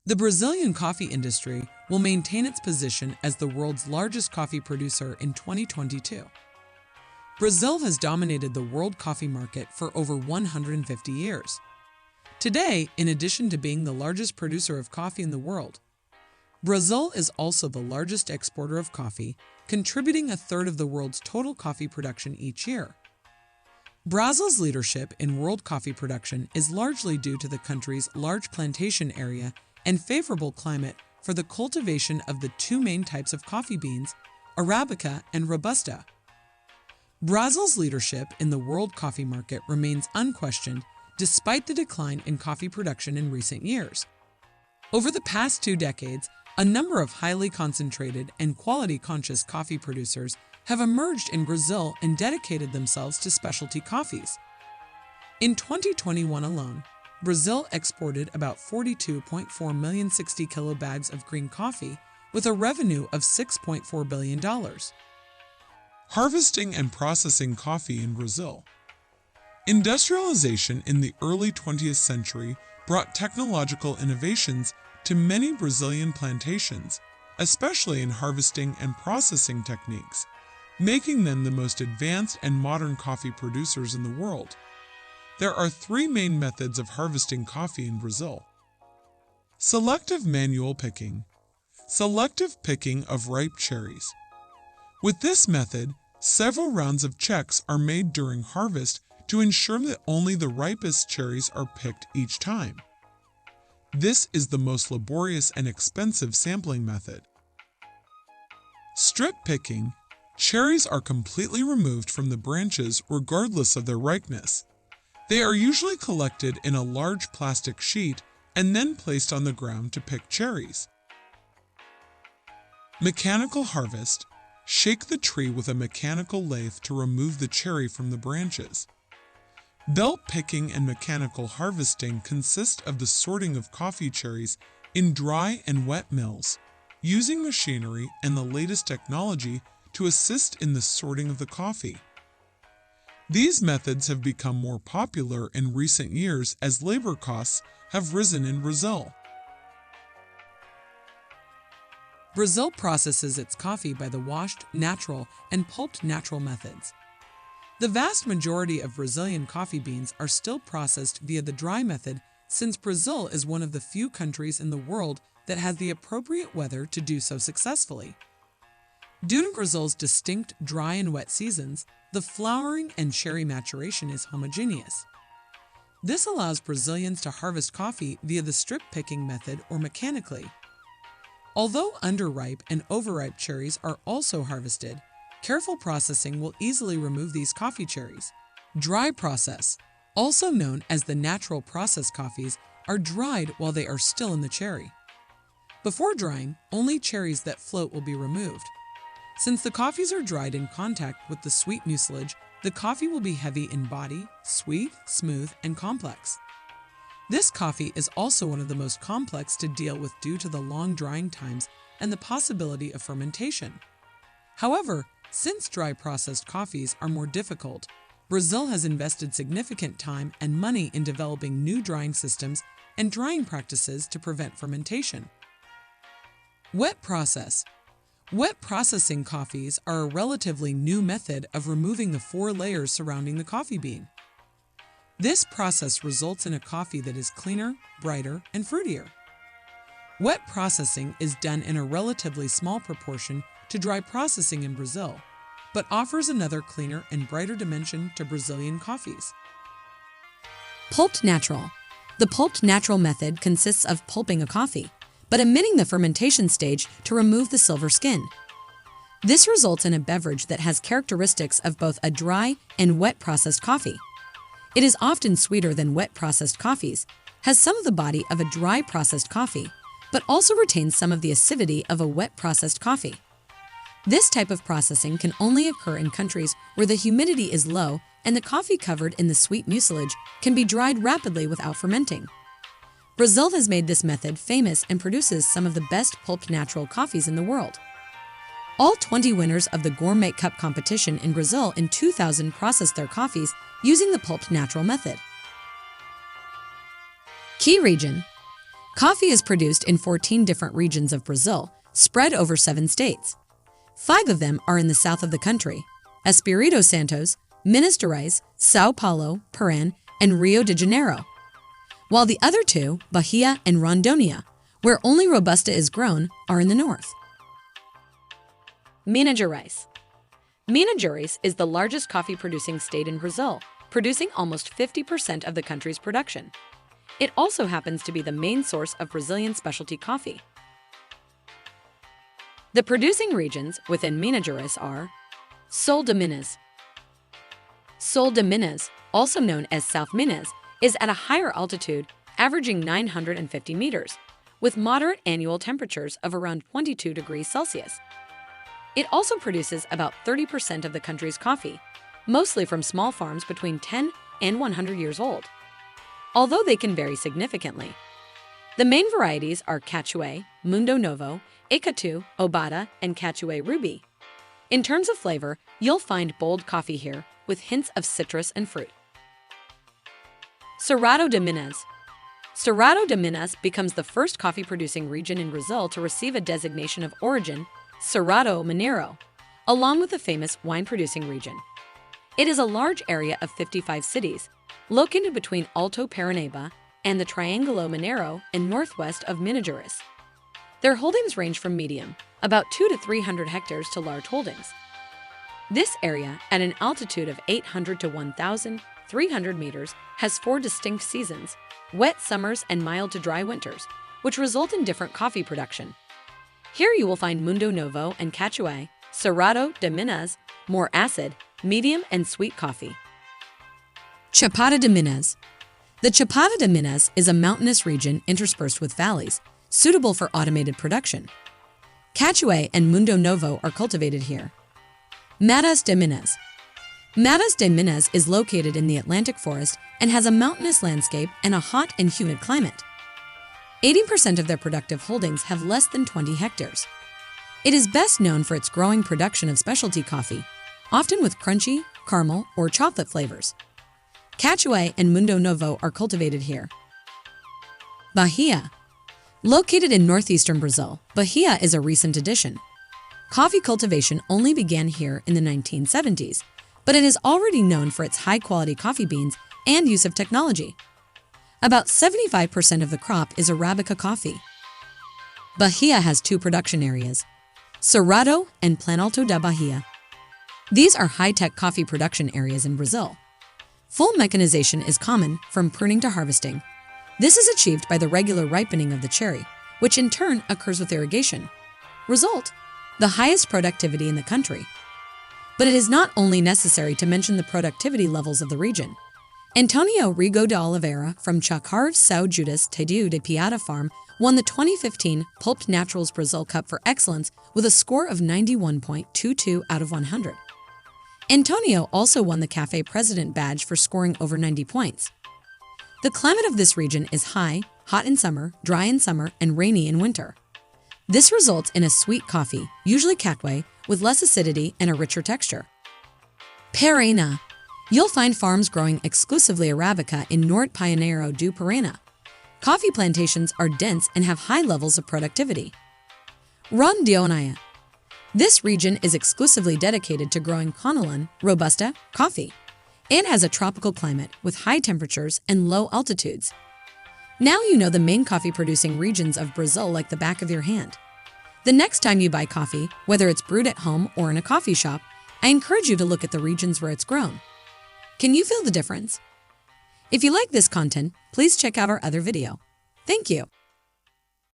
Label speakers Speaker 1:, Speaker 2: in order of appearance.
Speaker 1: The Brazilian coffee industry will maintain its position as the world's largest coffee producer in 2022. Brazil has dominated the world coffee market for over 150 years. Today, in addition to being the largest producer of coffee in the world, Brazil is also the largest exporter of coffee, contributing a third of the world's total coffee production each year. Brazil's leadership in world coffee production is largely due to the country's large plantation area and favorable climate for the cultivation of the two main types of coffee beans, Arabica and Robusta. Brazil's leadership in the world coffee market remains unquestioned despite the decline in coffee production in recent years. Over the past 2 decades, a number of highly concentrated and quality-conscious coffee producers have emerged in Brazil and dedicated themselves to specialty coffees. In 2021 alone, Brazil exported about 42.4 million 60-kilo bags of green coffee with a revenue of $6.4 billion.
Speaker 2: Harvesting and processing coffee in Brazil. Industrialization in the early 20th century brought technological innovations to many Brazilian plantations, especially in harvesting and processing techniques, making them the most advanced and modern coffee producers in the world. There are 3 main methods of harvesting coffee in Brazil. Selective manual picking. Selective picking of ripe cherries. With this method, several rounds of checks are made during harvest to ensure that only the ripest cherries are picked each time. This is the most laborious and expensive sampling method. Strip picking. Cherries are completely removed from the branches regardless of their ripeness. They are usually collected in a large plastic sheet and then placed on the ground to pick cherries. Mechanical harvest. Shake the tree with a mechanical lathe to remove the cherry from the branches. Belt picking and mechanical harvesting consist of the sorting of coffee cherries in dry and wet mills, using machinery and the latest technology to assist in the sorting of the coffee. These methods have become more popular in recent years as labor costs have risen in Brazil.
Speaker 1: Brazil processes its coffee by the washed, natural, and pulped natural methods. The vast majority of Brazilian coffee beans are still processed via the dry method since Brazil is one of the few countries in the world that has the appropriate weather to do so successfully. Due to Brazil's distinct dry and wet seasons, the flowering and cherry maturation is homogeneous. This allows Brazilians to harvest coffee via the strip picking method or mechanically. Although underripe and overripe cherries are also harvested, careful processing will easily remove these coffee cherries. Dry process, also known as the natural process coffees, are dried while they are still in the cherry. Before drying, only cherries that float will be removed. Since the coffees are dried in contact with the sweet mucilage, the coffee will be heavy in body, sweet, smooth, and complex. This coffee is also one of the most complex to deal with due to the long drying times and the possibility of fermentation. However, since dry processed coffees are more difficult, Brazil has invested significant time and money in developing new drying systems and drying practices to prevent fermentation. Wet process. Wet processing coffees are a relatively new method of removing the 4 layers surrounding the coffee bean. This process results in a coffee that is cleaner, brighter, and fruitier. Wet processing is done in a relatively small proportion to dry processing in Brazil, but offers another cleaner and brighter dimension to Brazilian coffees.
Speaker 3: Pulped natural. The pulped natural method consists of pulping a coffee, but omitting the fermentation stage to remove the silver skin. This results in a beverage that has characteristics of both a dry and wet processed coffee. It is often sweeter than wet processed coffees, has some of the body of a dry processed coffee, but also retains some of the acidity of a wet processed coffee. This type of processing can only occur in countries where the humidity is low and the coffee covered in the sweet mucilage can be dried rapidly without fermenting. Brazil has made this method famous and produces some of the best pulped natural coffees in the world. All 20 winners of the Gourmet Cup competition in Brazil in 2000 processed their coffees using the pulped natural method. Key region. Coffee is produced in 14 different regions of Brazil, spread over 7 states. 5 of them are in the south of the country: Espírito Santo, Minas Gerais, São Paulo, Paraná, and Rio de Janeiro. While the other 2, Bahia and Rondônia, where only Robusta is grown, are in the north. Minas Gerais. Minas Gerais is the largest coffee-producing state in Brazil, producing almost 50% of the country's production. It also happens to be the main source of Brazilian specialty coffee. The producing regions within Minas Gerais are Sul de Minas. Sul de Minas, also known as South Minas, is at a higher altitude, averaging 950 meters, with moderate annual temperatures of around 22 degrees Celsius. It also produces about 30% of the country's coffee, mostly from small farms between 10 and 100 years old, although they can vary significantly. The main varieties are Cachué, Mundo Novo, Icatu, Obata, and Cachué Ruby. In terms of flavor, you'll find bold coffee here, with hints of citrus and fruit. Cerrado de Minas. Cerrado de Minas becomes the first coffee-producing region in Brazil to receive a designation of origin, Cerrado Mineiro, along with the famous wine-producing region. It is a large area of 55 cities, located between Alto Paranaíba and the Triângulo Mineiro in northwest of Minas Gerais. Their holdings range from medium, about 200 to 300 hectares, to large holdings. This area, at an altitude of 800 to 1,300 meters, has 4 distinct seasons: wet summers and mild to dry winters, which result in different coffee production. Here you will find Mundo Novo and Cachué, Cerrado de Minas, more acid, medium, and sweet coffee. Chapada de Minas. The Chapada de Minas is a mountainous region interspersed with valleys, suitable for automated production. Cachué and Mundo Novo are cultivated here. Matas de Minas. Matas de Minas is located in the Atlantic forest and has a mountainous landscape and a hot and humid climate. 80% of their productive holdings have less than 20 hectares. It is best known for its growing production of specialty coffee, often with crunchy, caramel, or chocolate flavors. Cachué and Mundo Novo are cultivated here. Bahia. Located in northeastern Brazil, Bahia is a recent addition. Coffee cultivation only began here in the 1970s, but it is already known for its high-quality coffee beans and use of technology. About 75% of the crop is Arabica coffee. Bahia has 2 production areas, Cerrado and Planalto da Bahia. These are high-tech coffee production areas in Brazil. Full mechanization is common, from pruning to harvesting. This is achieved by the regular ripening of the cherry, which in turn occurs with irrigation. Result: the highest productivity in the country. But it is not only necessary to mention the productivity levels of the region. Antonio Rigo de Oliveira from Chacares São Judas Tadeu de Piada Farm won the 2015 Pulped Naturals Brazil Cup for excellence with a score of 91.22 out of 100. Antonio also won the Café President badge for scoring over 90 points. The climate of this region is high, hot in summer, dry in summer, and rainy in winter. This results in a sweet coffee, usually Cachué, with less acidity and a richer texture. Paraná. You'll find farms growing exclusively Arabica in Norte Pioneiro do Paraná. Coffee plantations are dense and have high levels of productivity. Rondônia. This region is exclusively dedicated to growing Conilon, Robusta, coffee. It has a tropical climate with high temperatures and low altitudes. Now you know the main coffee-producing regions of Brazil like the back of your hand. The next time you buy coffee, whether it's brewed at home or in a coffee shop, I encourage you to look at the regions where it's grown. Can you feel the difference? If you like this content, please check out our other video. Thank you.